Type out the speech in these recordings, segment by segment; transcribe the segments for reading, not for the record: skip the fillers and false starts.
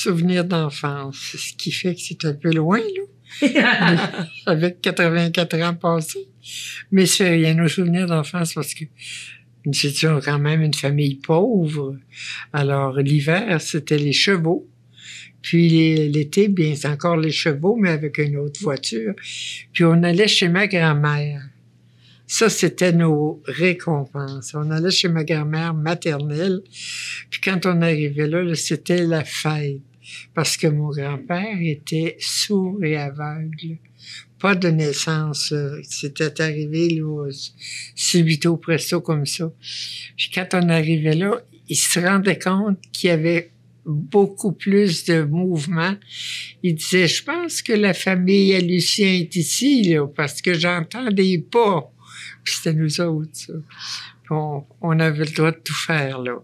Souvenirs d'enfance, ce qui fait que c'est un peu loin, là, avec 84 ans passés. Mais c'est rien, nos souvenirs d'enfance, parce que nous étions quand même une famille pauvre. Alors, l'hiver, c'était les chevaux. Puis l'été, bien, c'est encore les chevaux, mais avec une autre voiture. Puis on allait chez ma grand-mère. Ça, c'était nos récompenses. On allait chez ma grand-mère maternelle. Puis quand on arrivait là, c'était la fête. Parce que mon grand-père était sourd et aveugle. Pas de naissance. C'était arrivé là, subito presto comme ça. Puis quand on arrivait là, il se rendait compte qu'il y avait beaucoup plus de mouvement. Il disait, je pense que la famille à Lucien est ici, là, parce que j'entends des pas. Puis c'était nous autres, ça. Puis on avait le droit de tout faire, là.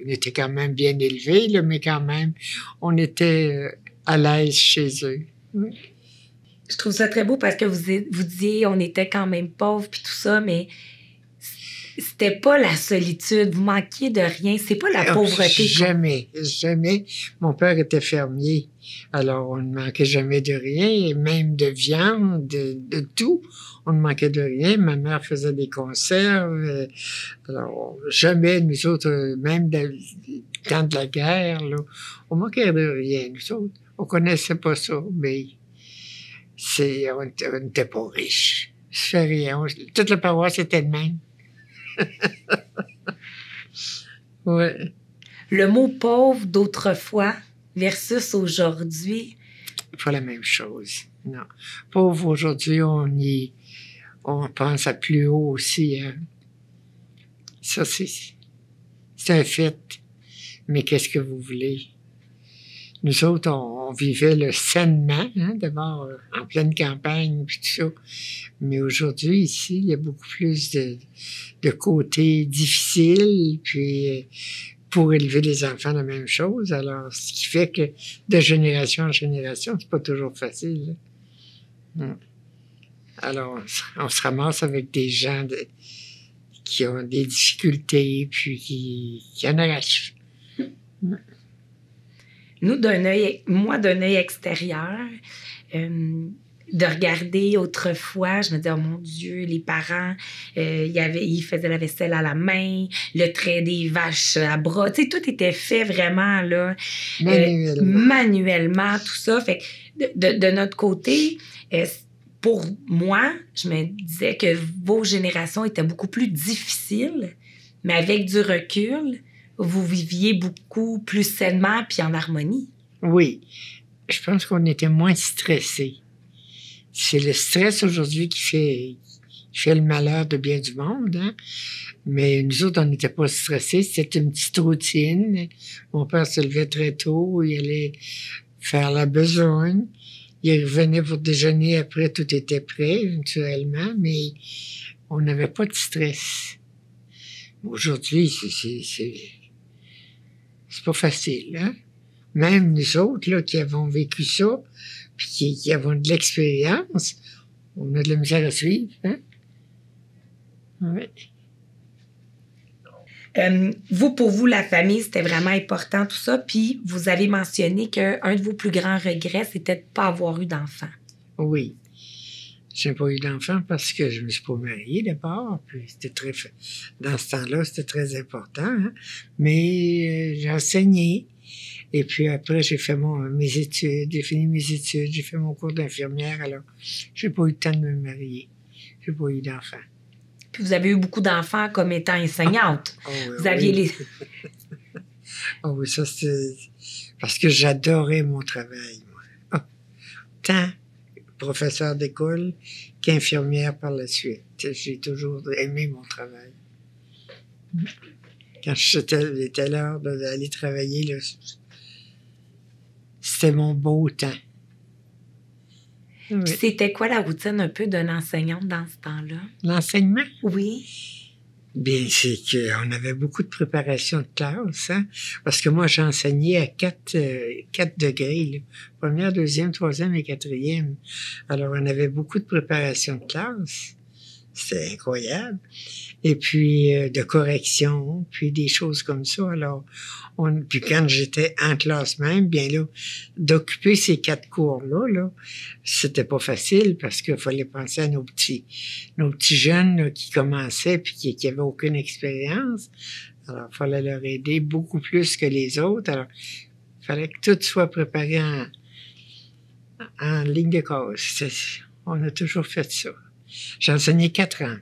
On était quand même bien élevés, là, mais quand même, on était à l'aise chez eux. Oui. Je trouve ça très beau parce que vous disiez on était quand même pauvres puis tout ça, mais c'était pas la solitude, vous manquiez de rien, c'est pas la pauvreté. Jamais. Mon père était fermier, alors on ne manquait jamais de rien, même de viande, de tout. On ne manquait de rien. Ma mère faisait des conserves. Alors, jamais, nous autres, même dans le temps de la guerre, là, on manquait de rien, nous autres. On connaissait pas ça, mais on n'était pas riches. Ça fait rien. Toute la paroisse était de même. Ouais. Le mot pauvre d'autrefois versus aujourd'hui. Pas la même chose. Non. Pauvre aujourd'hui, on pense à plus haut aussi. Hein. Ça, c'est un fait. Mais qu'est-ce que vous voulez? Nous autres, on vivait le sainement, hein, d'abord en pleine campagne, puis tout ça. Mais aujourd'hui, ici, il y a beaucoup plus de côtés difficiles, puis pour élever les enfants, la même chose. Alors, ce qui fait que de génération en génération, c'est pas toujours facile. Alors, on se ramasse avec des gens qui ont des difficultés, puis qui en arrachent. Nous, d'un œil extérieur, de regarder autrefois, je me disais, oh mon Dieu, les parents, ils faisaient la vaisselle à la main, le trait des vaches à bras, tu sais, tout était fait vraiment, là, manuellement, tout ça. Fait que de notre côté, pour moi, je me disais que vos générations étaient beaucoup plus difficiles, mais avec du recul, vous viviez beaucoup plus sainement puis en harmonie. Oui. Je pense qu'on était moins stressés. C'est le stress aujourd'hui qui fait le malheur de bien du monde, hein? Mais nous autres, on n'était pas stressés. C'était une petite routine. Mon père se levait très tôt. Il allait faire la besogne. Il revenait pour déjeuner après. Tout était prêt, naturellement. Mais on n'avait pas de stress. Aujourd'hui, c'est pas facile, hein? Même nous autres, là, qui avons vécu ça, puis qui avons de l'expérience, on a de la misère à suivre, hein? Oui. Pour vous, la famille, c'était vraiment important, tout ça. Puis, vous avez mentionné qu'un de vos plus grands regrets, c'était de ne pas avoir eu d'enfant. Oui. J'ai pas eu d'enfant parce que je me suis pas mariée d'abord, puis dans ce temps-là, c'était très important, hein? Mais j'ai enseigné, et puis après, j'ai fait mes études, j'ai fini mes études, j'ai fait mon cours d'infirmière, alors j'ai pas eu le temps de me marier. J'ai pas eu d'enfant. Puis vous avez eu beaucoup d'enfants comme étant enseignante. Vous aviez les... oui, ça c'est... Parce que j'adorais mon travail, moi. Tant professeur d'école qu'infirmière par la suite. J'ai toujours aimé mon travail. Quand c'était l'heure d'aller travailler, là, c'était mon beau temps. Oui. C'était quoi la routine un peu d'une enseignante dans ce temps-là? L'enseignement? Oui. Bien, c'est qu'on avait beaucoup de préparation de classe, hein? Parce que moi, j'enseignais à 4 degrés, là. Première, deuxième, troisième et quatrième. Alors, on avait beaucoup de préparation de classe. C'était incroyable. Et puis, de correction, puis des choses comme ça. Alors, puis quand j'étais en classe même, bien là, d'occuper ces 4 cours-là, là, c'était pas facile parce qu'il fallait penser à nos petits jeunes là, qui commençaient puis qui avaient aucune expérience. Alors, il fallait leur aider beaucoup plus que les autres. Alors, il fallait que tout soit préparé en ligne de cause. On a toujours fait ça. J'ai enseigné 4 ans.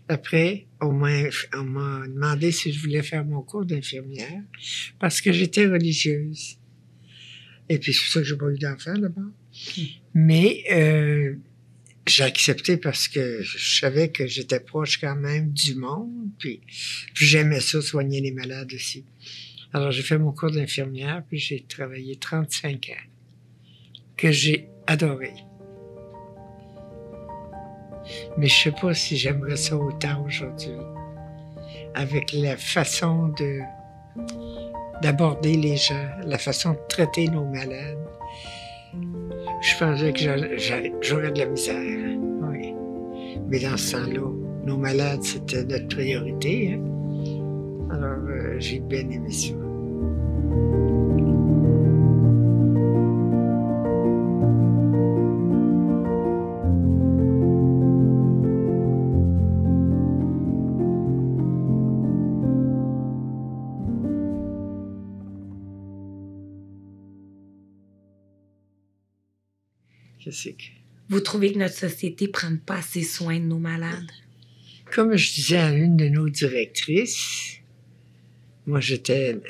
Après, on m'a demandé si je voulais faire mon cours d'infirmière parce que j'étais religieuse. Et puis, c'est pour ça que j'ai pas eu d'enfant, d'abord. Mais j'ai accepté parce que je savais que j'étais proche quand même du monde, puis j'aimais ça, soigner les malades aussi. Alors, j'ai fait mon cours d'infirmière, puis j'ai travaillé 35 ans, que j'ai adoré. Mais je sais pas si j'aimerais ça autant aujourd'hui, avec la façon d'aborder les gens, la façon de traiter nos malades. Je pensais que j'aurais de la misère, oui. Mais dans ce temps-là, nos malades, c'était notre priorité, hein? Alors, j'ai bien aimé ça. Qu'est-ce que... Vous trouvez que notre société ne prend pas assez soin de nos malades? Comme je disais à une de nos directrices, moi j'étais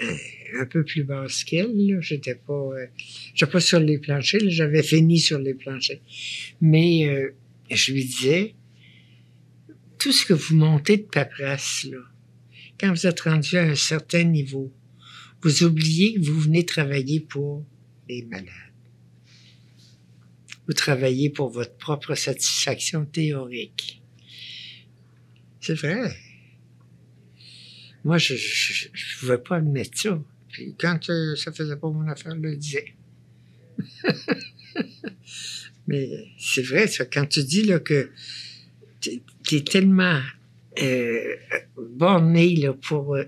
un peu plus basse qu'elle, là. J'étais pas sur les planchers, là. J'avais fini sur les planchers. Mais je lui disais, tout ce que vous montez de paperasse, là, quand vous êtes rendu à un certain niveau, vous oubliez que vous venez travailler pour les malades. Vous travaillez pour votre propre satisfaction théorique. C'est vrai. Moi, je pouvais pas admettre ça. Puis quand ça faisait pas mon affaire, je le disais. Mais c'est vrai, ça. Quand tu dis là, que t'es tellement borné là, pour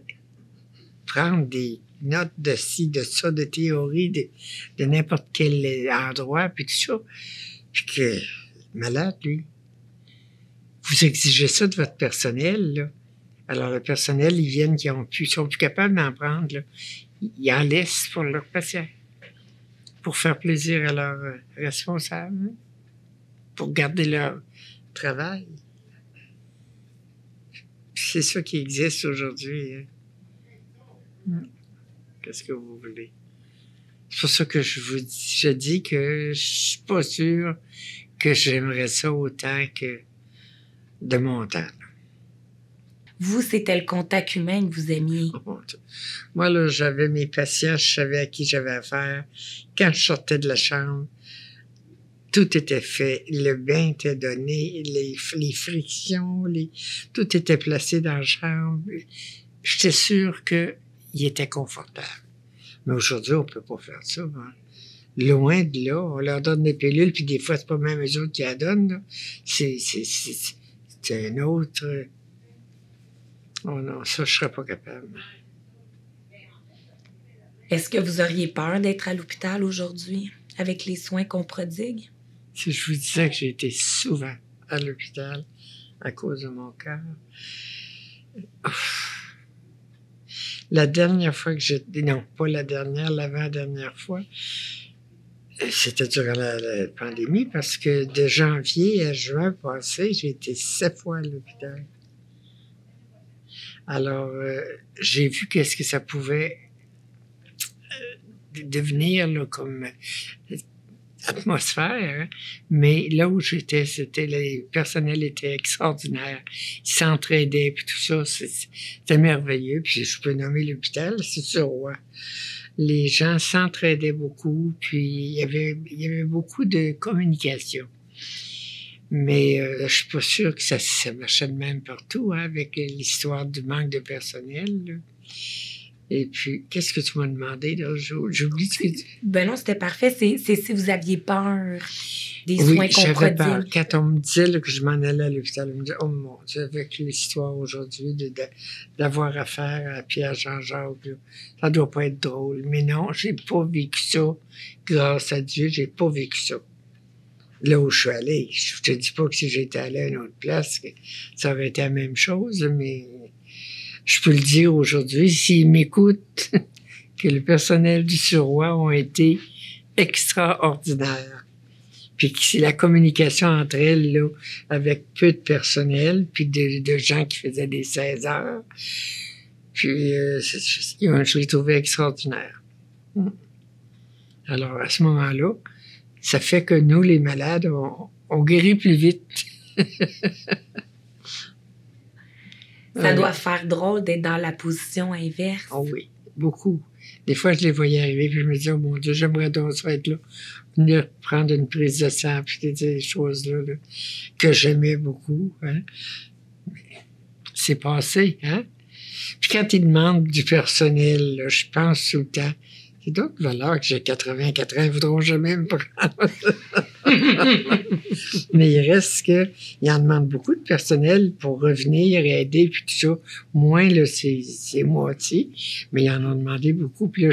prendre des notes de ci, de ça, de théorie, de n'importe quel endroit, puis tout ça, puis que malade, lui, vous exigez ça de votre personnel, là. Alors, le personnel, ils viennent, ils sont plus capables d'en prendre, là. Ils en laissent pour leurs patients, pour faire plaisir à leurs responsables, hein, pour garder leur travail. C'est ça qui existe aujourd'hui, hein. Qu'est-ce que vous voulez? C'est pour ça que je dis que je suis pas sûr que j'aimerais ça autant que de mon temps. Vous, c'était le contact humain que vous aimiez. Moi, là, j'avais mes patients, je savais à qui j'avais affaire. Quand je sortais de la chambre, tout était fait. Le bain était donné, les frictions, tout était placé dans la chambre. J'étais sûr qu'il était confortable. Mais aujourd'hui, on peut pas faire ça, hein. Loin de là, on leur donne des pilules, puis des fois, c'est pas même eux autres qui la donnent, là. C'est un autre... Oh non, ça, je serais pas capable. Est-ce que vous auriez peur d'être à l'hôpital aujourd'hui, avec les soins qu'on prodigue? Si je vous disais que j'ai été souvent à l'hôpital à cause de mon cœur. La dernière fois que j'étais... Non, pas la dernière, l'avant-dernière fois, c'était durant la pandémie, parce que de janvier à juin passé, j'ai été 7 fois à l'hôpital. Alors, j'ai vu qu'est-ce que ça pouvait devenir là, comme atmosphère, hein. Mais là où j'étais, les personnels étaient extraordinaires. Ils s'entraidaient, puis tout ça, c'était merveilleux. Puis je peux nommer l'hôpital, c'est sur Roi. Les gens s'entraidaient beaucoup, puis il y avait beaucoup de communication. Mais je suis pas sûr que ça marchait de même partout, hein, avec l'histoire du manque de personnel, là. Et puis, qu'est-ce que tu m'as demandé, là? J'oublie ce que tu... Ben non, c'était parfait. C'est si vous aviez peur des Oui, soins qu'on j'avais peur. prodigue. Quand on me disait là, que je m'en allais à l'hôpital, on me disait, oh mon Dieu, avec l'histoire aujourd'hui d'avoir affaire à Pierre-Jean-Jacques, là, ça doit pas être drôle. Mais non, j'ai pas vécu ça. Grâce à Dieu, j'ai pas vécu ça. Là où je suis allé, je te dis pas que si j'étais allé à une autre place, que ça aurait été la même chose, mais je peux le dire aujourd'hui, s'ils m'écoutent, que le personnel du Suroît ont été extraordinaires. Puis que c'est la communication entre elles, là, avec peu de personnel, puis de gens qui faisaient des 16 heures. Puis, je l'ai trouvé extraordinaire. Alors, à ce moment-là, ça fait que nous, les malades, on guérit plus vite. Ça doit faire drôle d'être dans la position inverse. Oh oui, beaucoup. Des fois, je les voyais arriver, puis je me disais, oh mon Dieu, j'aimerais donc ça être là, venir prendre une prise de sang, puis des choses-là là, que j'aimais beaucoup. Hein. C'est passé, hein? Puis quand ils demandent du personnel, là, je pense tout le temps, c'est d'autres valeurs que j'ai 84 ans, ils ne voudront jamais me prendre. Mais il reste que, il en demande beaucoup de personnel pour revenir, aider, puis tout ça. Moins, là, c'est moitié, mais ils en ont demandé beaucoup, puis là,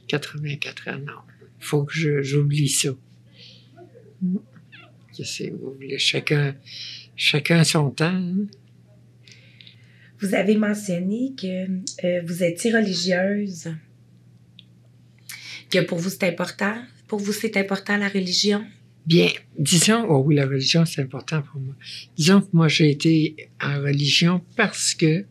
84 ans, non. Faut que j'oublie ça. Qu'est-ce que vous voulez? Chacun son temps. Hein? Vous avez mentionné que vous étiez religieuse. Que pour vous, c'est important. Pour vous, c'est important, la religion? Bien, disons, oh oui, la religion, c'est important pour moi. Disons que moi, j'ai été en religion parce que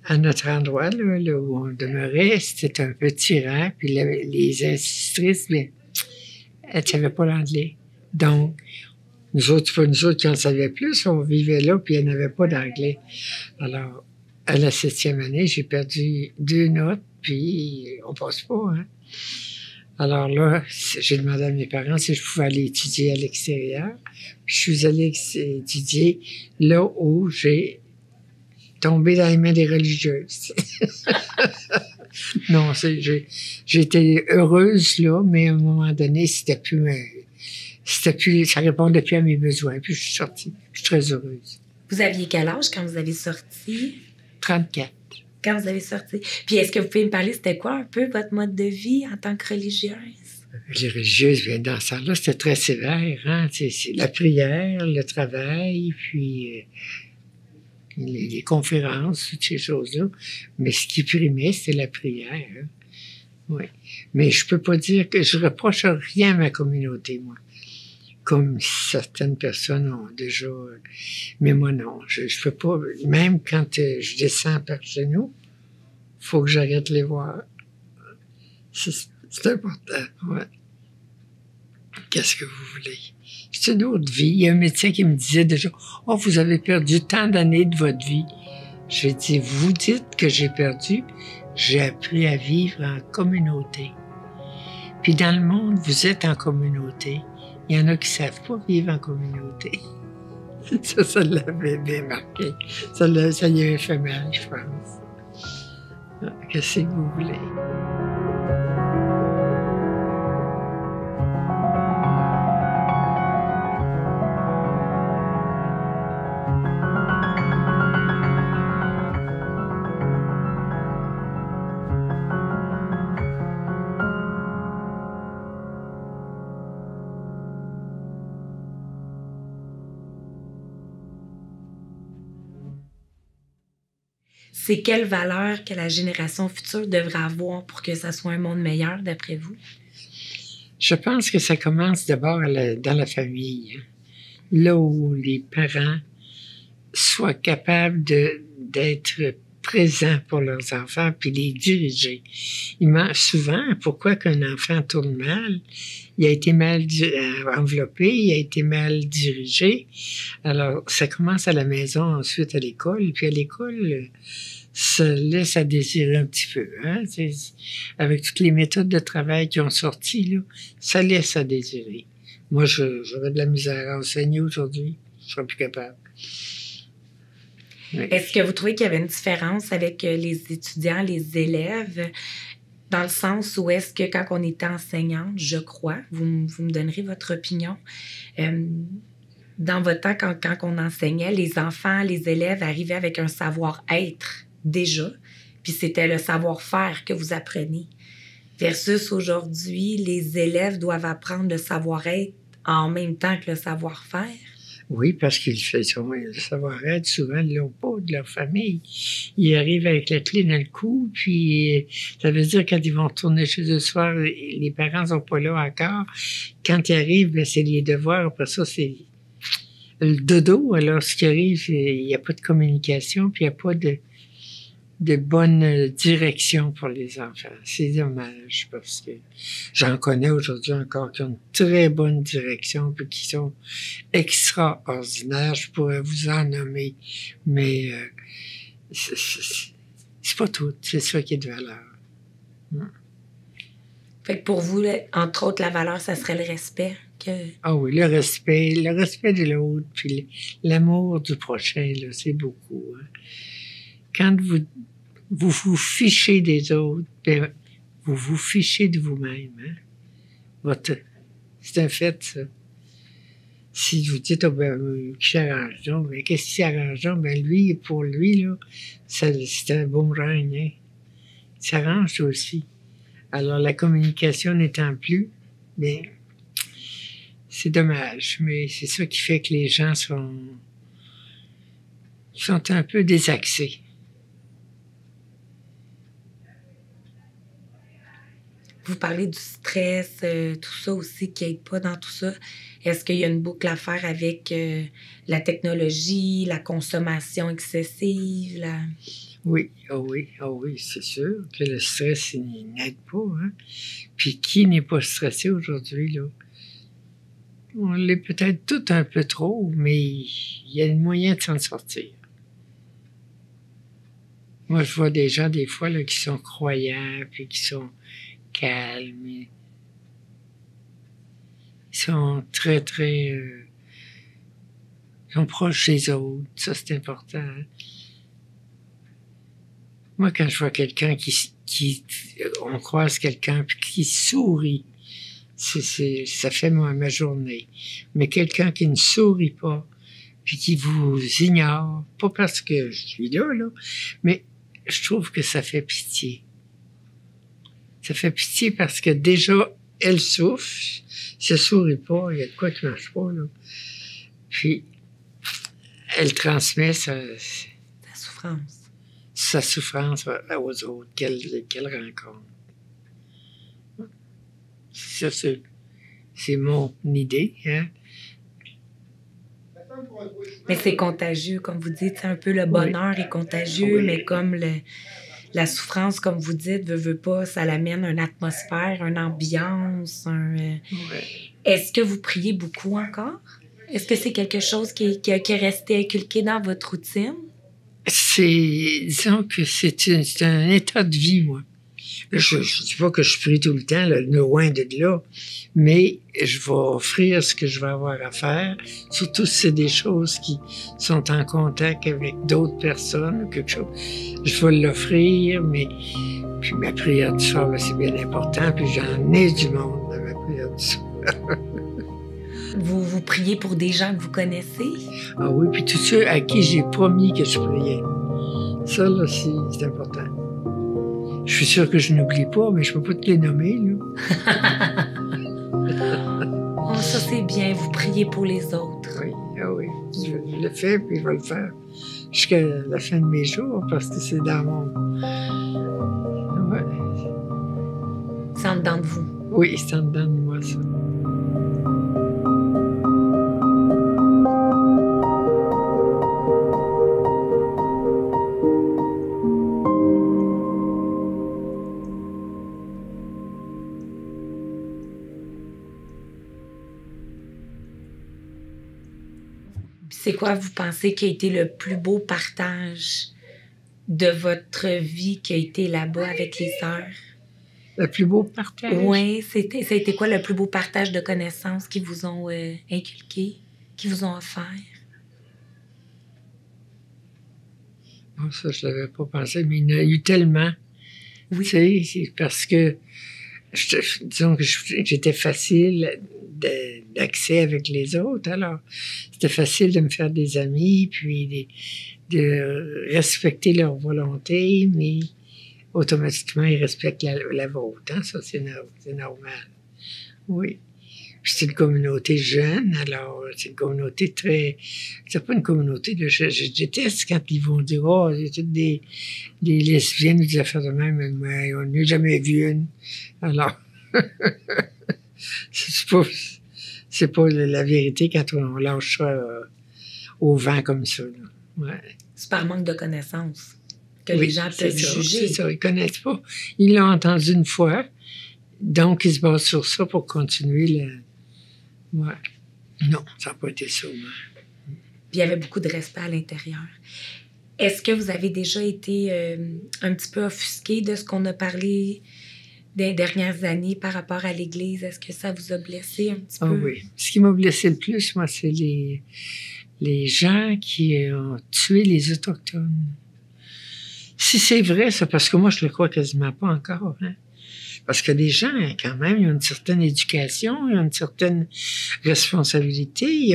à notre endroit, là où on demeurait, c'était un petit rang, puis les institutrices, bien, elles ne savaient pas l'anglais. Donc, nous autres qui en savaient plus, on vivait là, puis elles n'avaient pas d'anglais. Alors, à la 7e année, j'ai perdu 2 notes, puis on passe pas, hein. Alors là, j'ai demandé à mes parents si je pouvais aller étudier à l'extérieur. Puis je suis allée étudier là où j'ai tombé dans les mains des religieuses. Non, j'ai été heureuse là, mais à un moment donné, ça répondait plus à mes besoins. Puis je suis sortie. Je suis très heureuse. Vous aviez quel âge quand vous avez sorti? 34. Quand vous avez sorti. Puis est-ce que vous pouvez me parler, c'était quoi un peu votre mode de vie en tant que religieuse? Les religieuses, bien, dans ce temps-là, c'était très sévère. Hein? C'est la prière, le travail, puis les conférences, toutes ces choses-là. Mais ce qui primait, c'était la prière. Hein? Oui. Mais je peux pas dire que je reproche rien à ma communauté, moi. Comme certaines personnes ont déjà... Mais moi, non. Je peux pas... Même quand je descends par chez nous, faut que j'arrête de les voir. C'est important, ouais. Qu'est-ce que vous voulez? C'est une autre vie. Il y a un médecin qui me disait déjà, « Oh, vous avez perdu tant d'années de votre vie. » J'ai dit, « Vous dites que j'ai perdu. J'ai appris à vivre en communauté. » Puis dans le monde, vous êtes en communauté. Il y en a qui ne savent pas vivre en communauté. Ça l'avait bien marqué. Ça y avait fait mal, je pense. Qu'est-ce que vous voulez? C'est quelle valeur que la génération future devrait avoir pour que ça soit un monde meilleur, d'après vous? Je pense que ça commence d'abord dans la famille. Là où les parents soient capables d'être présents pour leurs enfants puis les diriger. Souvent, pourquoi qu'un enfant tourne mal? Il a été mal enveloppé, il a été mal dirigé. Alors, ça commence à la maison, ensuite à l'école, puis à l'école, ça laisse à désirer un petit peu. Hein? Avec toutes les méthodes de travail qui ont sorti, là, ça laisse à désirer. Moi, j'aurais de la misère à enseigner aujourd'hui. Je ne serais plus capable. Mais Est-ce que vous trouvez qu'il y avait une différence avec les étudiants, les élèves, dans le sens où est-ce que quand on était enseignante, je crois, vous me donnerez votre opinion, dans votre temps, quand on enseignait, les enfants, les élèves arrivaient avec un savoir-être déjà, puis c'était le savoir-faire que vous apprenez. Versus aujourd'hui, les élèves doivent apprendre le savoir-être en même temps que le savoir-faire. oui, parce qu'ils font le savoir-être, souvent, ils l'ont pas de leur famille. Ils arrivent avec la clé dans le cou, puis ça veut dire quand ils vont retourner chez eux le soir, les parents sont pas là encore. Quand ils arrivent, ben, c'est les devoirs. Après ça, c'est le dodo. Alors, ce qui arrive, il n'y a pas de communication, puis il n'y a pas de bonne direction pour les enfants. C'est dommage parce que j'en connais aujourd'hui encore qui ont une très bonne direction puis qui sont extraordinaires. Je pourrais vous en nommer, mais c'est pas tout. C'est ça qui est de valeur. Fait que pour vous, entre autres, la valeur, ça serait le respect. Ah oui, le respect de l'autre, puis l'amour du prochain, là, c'est beaucoup. Hein. Quand vous fichez des autres, ben, vous vous fichez de vous-même. Hein? C'est un fait, ça. Si vous dites, oh, ben, qui s'arrange donc, ben, qu'est-ce qui s'arrange donc? Ben, lui, pour lui, là, c'est un boomerang, hein? Il s'arrange aussi. Alors, la communication n'étant plus, ben, c'est dommage, mais c'est ça qui fait que les gens sont un peu désaxés. Vous parlez du stress, tout ça aussi qui n'aide pas dans tout ça. Est-ce qu'il y a une boucle à faire avec la technologie, la consommation excessive? Oui, oui, c'est sûr que le stress, il n'aide pas. Hein? Puis qui n'est pas stressé aujourd'hui, là? On l'est peut-être tout un peu trop, mais il y a un moyen de s'en sortir. Moi, je vois des gens, des fois, là, qui sont croyants, puis qui sont calmes. Ils sont très, très... ils sont proches des autres. Ça, c'est important. Hein? Moi, quand je vois quelqu'un on croise quelqu'un, puis qui sourit, ça fait ma journée. Mais quelqu'un qui ne sourit pas, puis qui vous ignore, pas parce que je suis là, mais je trouve que ça fait pitié. Ça fait pitié parce que déjà, elle souffre, ça sourit pas, il y a de quoi qui marche pas, là. Puis, elle transmet sa souffrance aux autres qu'elle rencontre. Ça, c'est mon idée, hein. Mais c'est contagieux, comme vous dites. Un peu le bonheur est contagieux, mais comme la souffrance, comme vous dites, veut pas, ça l'amène une atmosphère, une ambiance. Est-ce que vous priez beaucoup encore? Est-ce que c'est quelque chose qui est resté inculqué dans votre routine? Disons que c'est un état de vie, moi. Je ne dis pas que je prie tout le temps, là, loin de là, mais je vais offrir ce que je vais avoir à faire, surtout si c'est des choses qui sont en contact avec d'autres personnes ou quelque chose. Je vais l'offrir, mais puis ma prière du soir, c'est bien important, puis j'en ai du monde dans ma prière du soir. Vous priez pour des gens que vous connaissez? Ah oui, puis tous ceux à qui j'ai promis que je priais. Ça, là, c'est important. Je suis sûr que je n'oublie pas, mais je peux pas te les nommer, là. Oh, ça, c'est bien. Vous priez pour les autres. Oui, oui. Je le fais, puis je vais le faire jusqu'à la fin de mes jours, parce que c'est dans mon... Ouais. C'est en dedans de vous. Oui, c'est en dedans de moi, ça. C'est quoi, vous pensez, qui a été le plus beau partage de votre vie qui a été là-bas avec les sœurs? Le plus beau partage? Oui, ça a été quoi le plus beau partage de connaissances qu'ils vous ont inculqué, qu'ils vous ont offert? Bon, ça, je l'avais pas pensé, mais il y en a eu tellement. Oui. Tu sais, c'est parce que, disons que j'étais facile d'accès avec les autres, alors c'était facile de me faire des amis, puis de respecter leur volonté, mais automatiquement, ils respectent la vôtre. Hein? Ça, c'est normal. Oui. C'est une communauté jeune, alors c'est une communauté très... C'est pas une communauté de... Je déteste quand ils vont dire « Oh, c'est toutes des lesbiennes ou des affaires de même, mais on n'a jamais vu une. » Alors, c'est pas la vérité quand on lâche ça au vent comme ça. Là. Ouais. C'est par manque de connaissances que les gens peuvent juger. C'est ça, ils connaissent pas. Ils l'ont entendu une fois, donc ils se basent sur ça pour continuer le... Ouais. Non, ça n'a pas été ça. Puis il y avait beaucoup de respect à l'intérieur. Est-ce que vous avez déjà été un petit peu offusqué de ce qu'on a parlé des dernières années par rapport à l'Église? Est-ce que ça vous a blessé un petit peu? Ah oui. Ce qui m'a blessé le plus, moi, c'est les gens qui ont tué les Autochtones. Si c'est vrai, ça, parce que moi, je le crois quasiment pas encore, hein. Parce que les gens, quand même, ils ont une certaine éducation, ils ont une certaine responsabilité.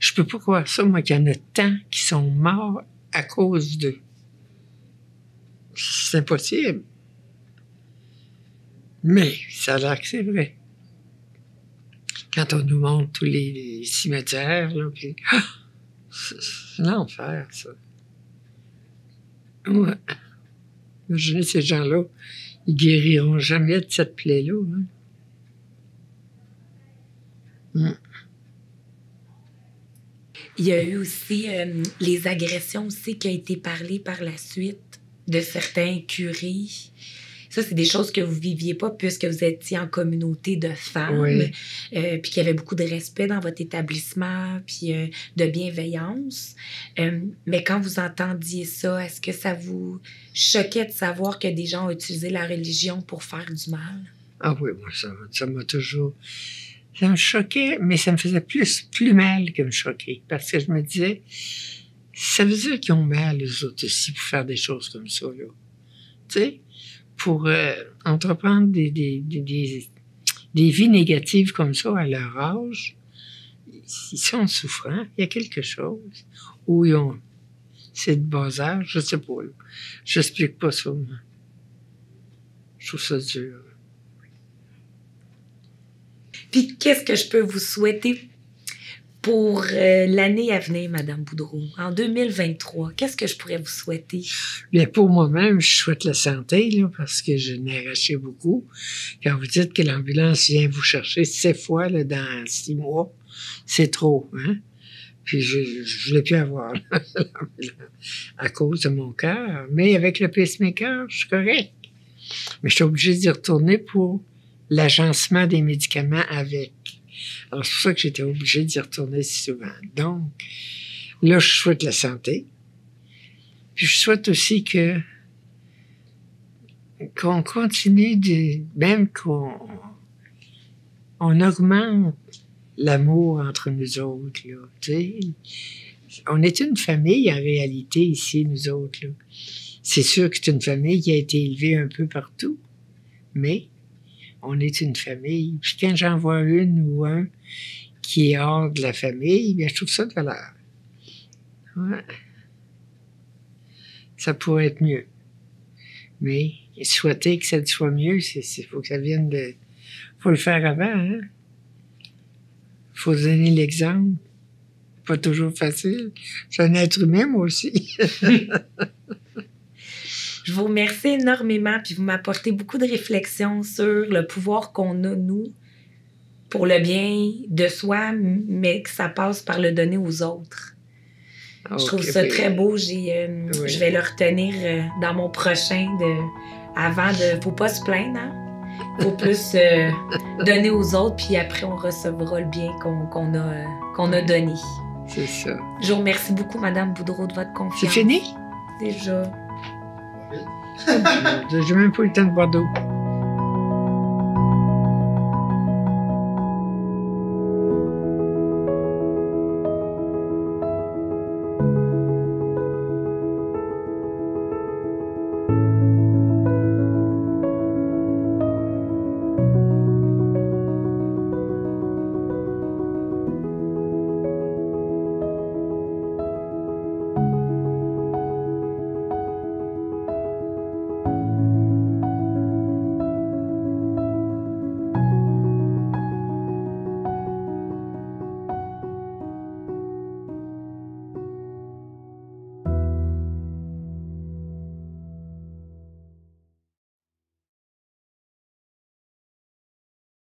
Je peux pas croire ça, moi, qu'il y en a tant qui sont morts à cause d'eux. C'est impossible. Mais ça a l'air que c'est vrai. Quand on nous montre tous les cimetières, là, puis... c'est l'enfer, ça. Ouais. Imaginez ces gens-là. Ils guériront jamais de cette plaie-là. Hein? Il y a eu aussi les agressions aussi qui ont été parlées par la suite de certains curés. Ça, c'est des choses que vous ne viviez pas puisque vous étiez en communauté de femmes, oui. Puis qu'il y avait beaucoup de respect dans votre établissement, puis de bienveillance. Mais quand vous entendiez ça, est-ce que ça vous choquait de savoir que des gens ont utilisé la religion pour faire du mal? Ah oui, moi, ça m'a toujours... Ça me choquait, mais ça me faisait plus mal que me choquer. Parce que je me disais, ça veut dire qu'ils ont mal, les autres aussi, pour faire des choses comme ça, là. Tu sais? Pour entreprendre des vies négatives comme ça à leur âge, ils sont souffrants, il y a quelque chose. Ou ils ont... C'est de bas âge, je sais pas. Là. J'explique pas ça, moi. Je trouve ça dur. Puis qu'est-ce que je peux vous souhaiter pour l'année à venir, Madame Boudreau? En 2023, qu'est-ce que je pourrais vous souhaiter? Bien, pour moi-même, je souhaite la santé, là, parce que je n'ai arraché beaucoup. Quand vous dites que l'ambulance vient vous chercher 7 fois là, dans 6 mois, c'est trop, hein? Puis je ne voulais plus avoir à cause de mon cœur. Mais avec le pacemaker, je suis correct. Mais je suis obligée d'y retourner pour l'agencement des médicaments avec. Alors, c'est pour ça que j'étais obligée d'y retourner si souvent. Donc, là, je souhaite la santé. Puis je souhaite aussi qu'on continue même qu'on augmente l'amour entre nous autres, là, tu sais. On est une famille, en réalité, ici, nous autres, là. C'est sûr que c'est une famille qui a été élevée un peu partout, mais on est une famille. Puis quand j'en vois une ou un qui est hors de la famille, bien, je trouve ça de valeur. Ouais. Ça pourrait être mieux. Mais souhaiter que ça soit mieux, faut que ça vienne de... Faut le faire avant, hein? Faut donner l'exemple. Pas toujours facile. Je suis un être humain, moi aussi. Je vous remercie énormément, puis vous m'apportez beaucoup de réflexions sur le pouvoir qu'on a, nous, pour le bien de soi, mais que ça passe par le donner aux autres. Okay, je trouve ça très beau. Oui. Je vais le retenir dans mon prochain. Faut pas se plaindre, hein? Faut plus donner aux autres, puis après, on recevra le bien qu'on a donné. C'est ça. Je vous remercie beaucoup, Madame Boudreau, de votre confiance. C'est fini? Déjà. J'ai même pas eu le temps de boire d'eau.